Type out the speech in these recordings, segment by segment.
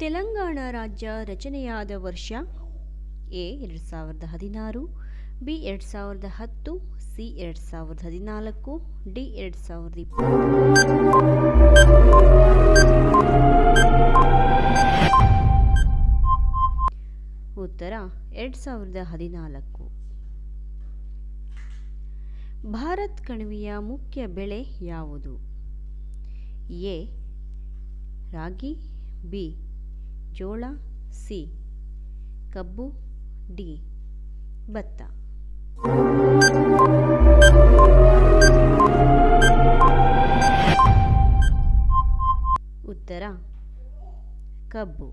ತೆಲಂಗಾಣ ರಾಜ್ಯ ರಚನೆಯಾದ ವರ್ಷ ಎ 2016, ಬಿ 2010, ಸಿ 2014, ಡಿ 2020. ಉತ್ತರ 2014. ಭಾರತ್ ಕಣಿವೆಯ ಮುಖ್ಯ ಬೆಳೆ ಯಾವುದು? ಎ ರಾಗಿ, ಬಿ ಜೋಳ, ಸಿ ಕಬ್ಬು, ಡಿ ಭತ್ತ. ಉತ್ತರ ಕಬ್ಬು.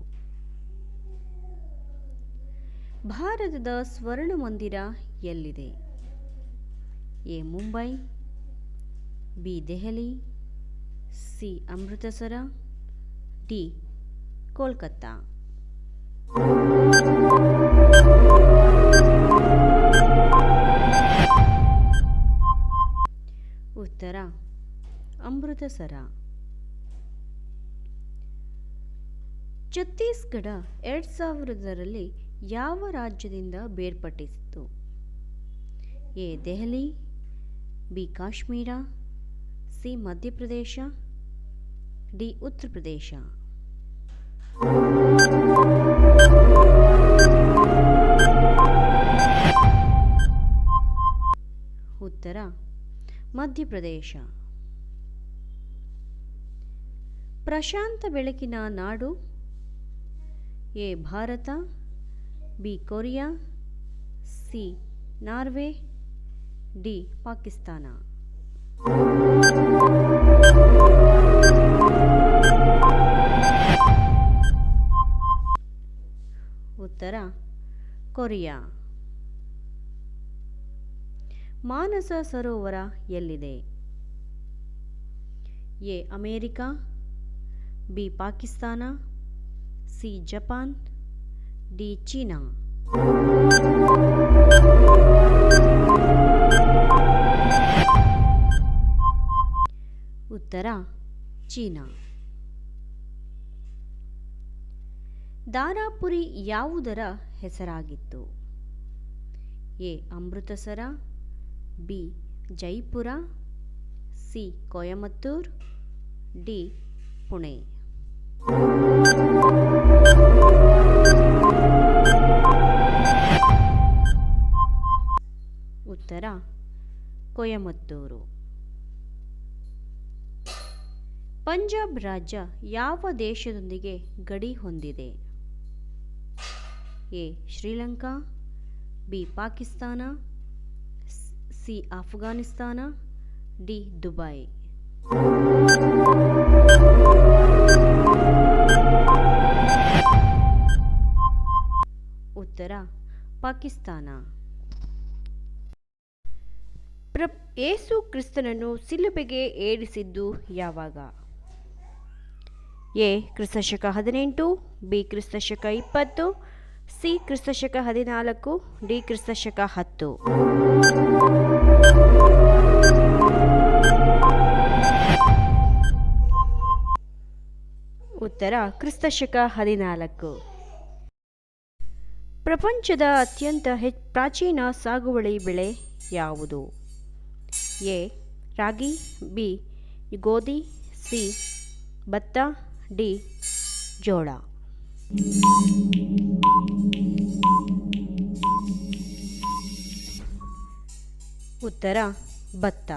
ಭಾರತದ ಸ್ವರ್ಣ ಮಂದಿರ ಎಲ್ಲಿದೆ? A Mumbai, B Delhi, C Amritsar, D Kolkata. ಉತ್ತರ ಅಮೃತಸರ. ಛತ್ತೀಸ್ಗಢ 2000ರಲ್ಲಿ ಯಾವ ರಾಜ್ಯದಿಂದ ಬೇರ್ಪಟ್ಟಿತು? A Delhi, B Kashmir, C Madhya Pradesh, D Uttar Pradesh. ಉತ್ತರ ಮಧ್ಯಪ್ರದೇಶ. ಪ್ರಶಾಂತ ಬೆಳಕಿನ ನಾಡು? A Bharat, B Korea, C Norway, D Pakistan. ಉತ್ತರ ಕೊರಿಯಾ. ಮಾನಸ ಸರೋವರ ಎಲ್ಲಿದೆ? A America, B Pakistan, C Japan, D China. ಉತ್ತರ ಚೀನಾ. ದಾರಾಪುರಿ ಯಾವುದರ ಹೆಸರಾಗಿತ್ತು? A Amritsar, B Jaipur, C Coimbatore, D Pune. ಉತ್ತರ ಕೊಯಮತ್ತೂರು. ಪಂಜಾಬ್ ರಾಜ್ಯ ಯಾವ ದೇಶದೊಂದಿಗೆ ಗಡಿ ಹೊಂದಿದೆ? A Sri Lanka, B Pakistan, C Afghanistan, D Dubai. ಉತ್ತರ ಪಾಕಿಸ್ತಾನ. ಯೇಸು ಕ್ರಿಸ್ತನನ್ನು ಸಿಲುಬೆಗೆ ಏರಿಸಿದ್ದು ಯಾವಾಗ? ಎ ಕ್ರಿಸ್ತಶಕ 18, ಬಿ ಕ್ರಿಸ್ತಶಕ 20, ಸಿ ಕ್ರಿಸ್ತಶಕ 14, ಡಿ ಕ್ರಿಸ್ತಶಕ 10. ಉತ್ತರ ಕ್ರಿಸ್ತಶಕ 14. ಪ್ರಪಂಚದ ಅತ್ಯಂತ ಪ್ರಾಚೀನ ಸಾಗುವಳಿ ಬೆಳೆ ಯಾವುದು? ಎ ರಾಗಿ, ಬಿ ಗೋಧಿ, ಸಿ ಭತ್ತ, ಡಿ ಜೋಳ. ಉತ್ತರ ಭತ್ತ.